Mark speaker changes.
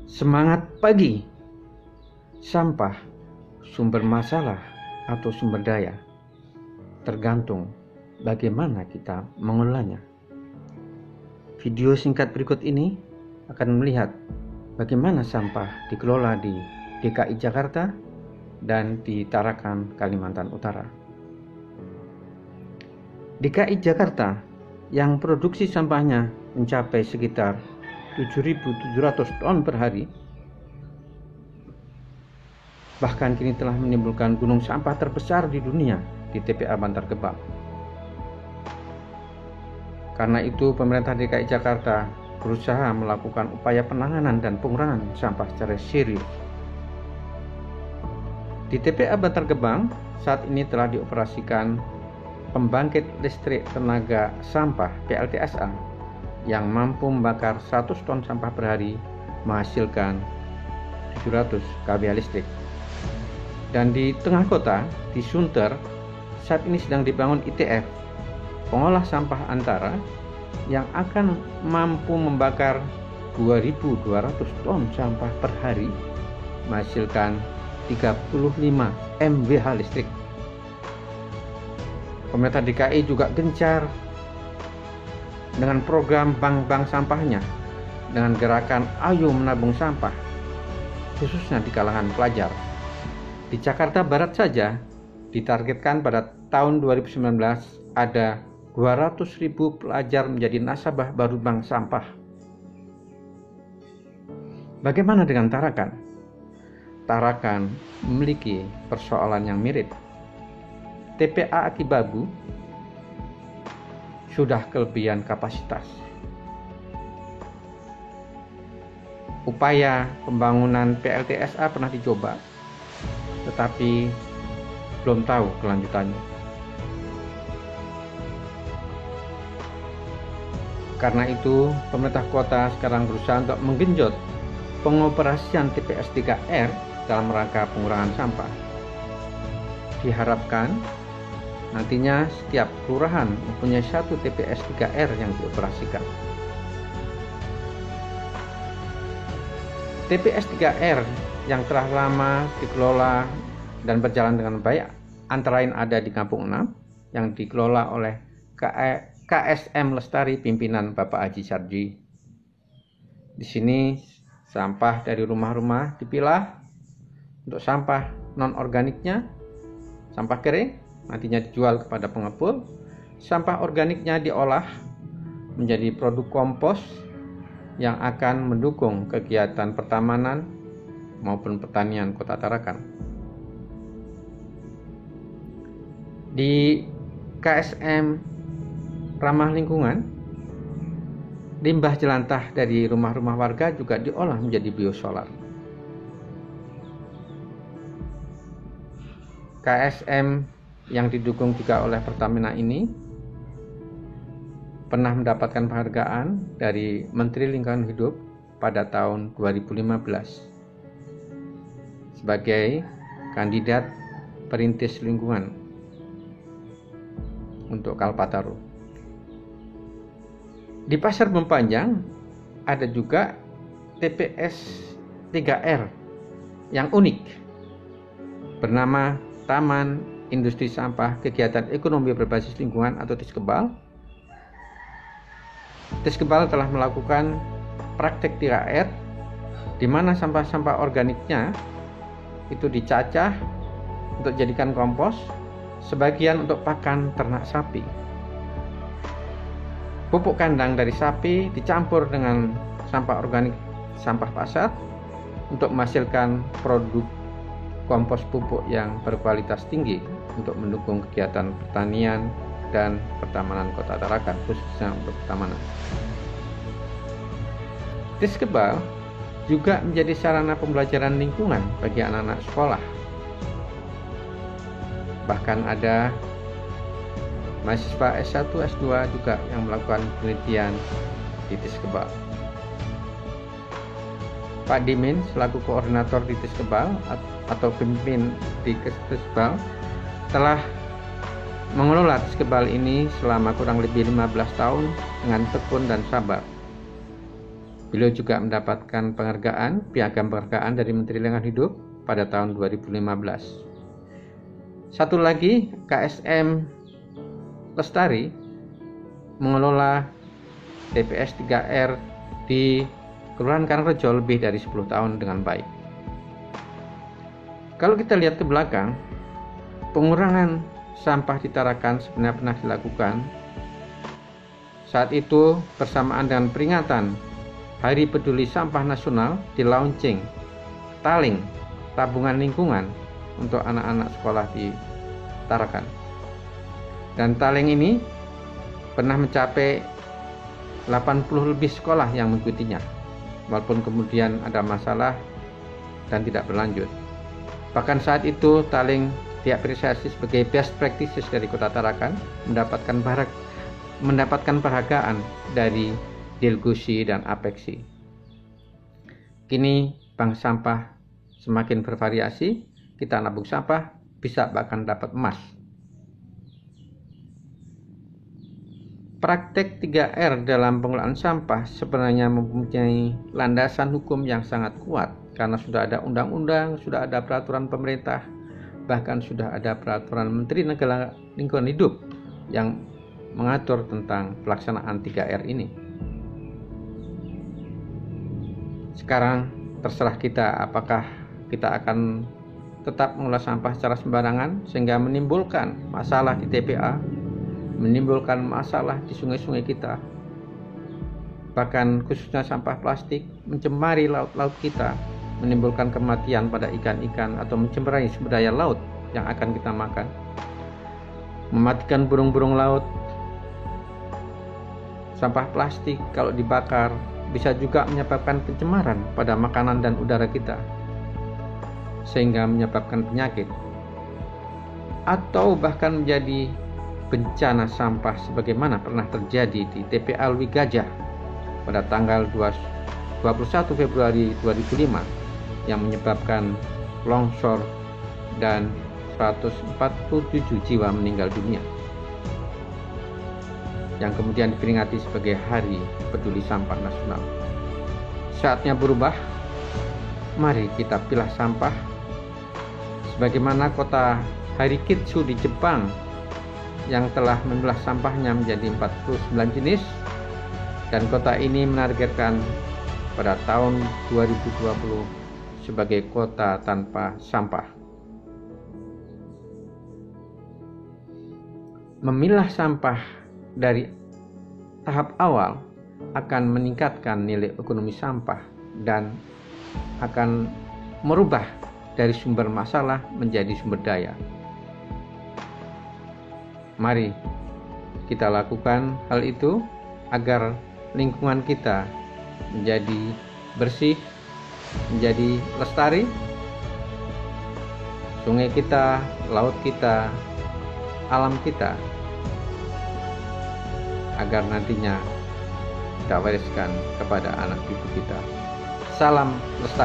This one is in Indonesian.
Speaker 1: Semangat pagi. Sampah sumber masalah atau sumber daya, tergantung bagaimana kita mengelolanya. Video singkat berikut ini akan melihat bagaimana sampah dikelola di DKI Jakarta dan di Tarakan, Kalimantan Utara. DKI Jakarta yang produksi sampahnya mencapai sekitar 7.700 ton per hari, bahkan kini telah menimbulkan gunung sampah terbesar di dunia di TPA Bantar Gebang. Karena itu, pemerintah DKI Jakarta berusaha melakukan upaya penanganan dan pengurangan sampah secara serius. Di TPA Bantar Gebang saat ini telah dioperasikan pembangkit listrik tenaga sampah PLTSA yang mampu membakar 100 ton sampah per hari, menghasilkan 700 kWh listrik. Dan di tengah kota, di Sunter, saat ini sedang dibangun ITF, pengolah sampah antara, yang akan mampu membakar 2.200 ton sampah per hari, menghasilkan 35 MWh listrik. Pemerintah DKI juga gencar dengan program bank sampahnya dengan gerakan Ayo Menabung Sampah, khususnya di kalangan pelajar. Di Jakarta Barat saja ditargetkan pada tahun 2019 ada 200.000 pelajar menjadi nasabah baru bank sampah. Bagaimana dengan Tarakan? Tarakan memiliki persoalan yang mirip. TPA Aki Bagu sudah kelebihan kapasitas. Upaya pembangunan PLTSA pernah dicoba, tetapi belum tahu kelanjutannya. Karena itu, pemerintah kota sekarang berusaha untuk menggenjot pengoperasian TPS 3R dalam rangka pengurangan sampah. Diharapkan nantinya setiap kelurahan mempunyai satu TPS 3R yang dioperasikan. TPS 3R yang telah lama dikelola dan berjalan dengan baik antara lain ada di Kampung 6 yang dikelola oleh KSM Lestari pimpinan Bapak Haji Sarji. Di sini sampah dari rumah-rumah dipilah untuk sampah non-organiknya, sampah kering nantinya dijual kepada pengepul, sampah organiknya diolah menjadi produk kompos yang akan mendukung kegiatan pertamanan maupun pertanian Kota Tarakan. Di KSM Ramah Lingkungan, limbah jelantah dari rumah-rumah warga juga diolah menjadi biosolar. KSM yang didukung juga oleh Pertamina ini pernah mendapatkan penghargaan dari Menteri Lingkungan Hidup pada tahun 2015 sebagai kandidat perintis lingkungan untuk Kalpataru. Di Pasar Bempanjang ada juga TPS 3R yang unik bernama Taman Industri Sampah Kegiatan Ekonomi Berbasis Lingkungan atau TISKEBAL. TISKEBAL telah melakukan praktek 3R di mana sampah-sampah organiknya itu dicacah untuk jadikan kompos, sebagian untuk pakan ternak sapi. Pupuk kandang dari sapi dicampur dengan sampah organik sampah pasar untuk menghasilkan produk kompos pupuk yang berkualitas tinggi untuk mendukung kegiatan pertanian dan pertamanan Kota Tarakan, khususnya untuk pertamanan. TISKEBAL juga menjadi sarana pembelajaran lingkungan bagi anak-anak sekolah. Bahkan ada mahasiswa S1, S2 juga yang melakukan penelitian di TISKEBAL. Pak Dimin selaku koordinator di TISKEBAL atau pemimpin di TISKEBAL telah mengelola TISKEBAL ini selama kurang lebih 15 tahun dengan tekun dan sabar. Beliau juga mendapatkan piagam penghargaan dari Menteri Lingkungan Hidup pada tahun 2015. Satu lagi, KSM Lestari mengelola TPS 3R di Kelurahan Karangrejo lebih dari 10 tahun dengan baik. Kalau kita lihat ke belakang, pengurangan sampah di Tarakan sebenarnya pernah dilakukan. Saat itu bersamaan dengan peringatan Hari Peduli Sampah Nasional di launching Taling Tabungan Lingkungan untuk anak-anak sekolah di Tarakan. Dan Taling ini pernah mencapai 80 lebih sekolah yang mengikutinya, walaupun kemudian ada masalah dan tidak berlanjut. Bahkan saat itu Taling diapresiasi sebagai best practices dari Kota Tarakan, mendapatkan penghargaan dari Dilgusi dan Apexi. Kini bank sampah semakin bervariasi, kita nabung sampah bisa bahkan dapat emas. Praktek 3R dalam pengelolaan sampah sebenarnya mempunyai landasan hukum yang sangat kuat karena sudah ada undang-undang, sudah ada peraturan pemerintah, bahkan sudah ada peraturan Menteri Negara Lingkungan Hidup yang mengatur tentang pelaksanaan 3R ini. Sekarang terserah kita apakah kita akan tetap mengolah sampah secara sembarangan sehingga menimbulkan masalah di TPA, menimbulkan masalah di sungai-sungai kita, bahkan khususnya sampah plastik mencemari laut-laut kita, menimbulkan kematian pada ikan-ikan atau mencemari sumber daya laut yang akan kita makan, mematikan burung-burung laut. Sampah plastik kalau dibakar bisa juga menyebabkan pencemaran pada makanan dan udara kita, sehingga menyebabkan penyakit, atau bahkan menjadi bencana sampah sebagaimana pernah terjadi di TPA Lui Gajah pada tanggal 21 Februari 2005 yang menyebabkan longsor dan 147 jiwa meninggal dunia, yang kemudian diperingati sebagai Hari Peduli Sampah Nasional. Saatnya berubah. Mari kita pilah sampah sebagaimana kota Harikitsu di Jepang yang telah memilah sampahnya menjadi 49 jenis, dan kota ini menargetkan pada tahun 2020 sebagai kota tanpa sampah. Memilah sampah dari tahap awal akan meningkatkan nilai ekonomi sampah dan akan merubah dari sumber masalah menjadi sumber daya. Mari kita lakukan hal itu agar lingkungan kita menjadi bersih, menjadi lestari. Sungai kita, laut kita, alam kita, agar nantinya kita wariskan kepada anak cucu kita. Salam lestari.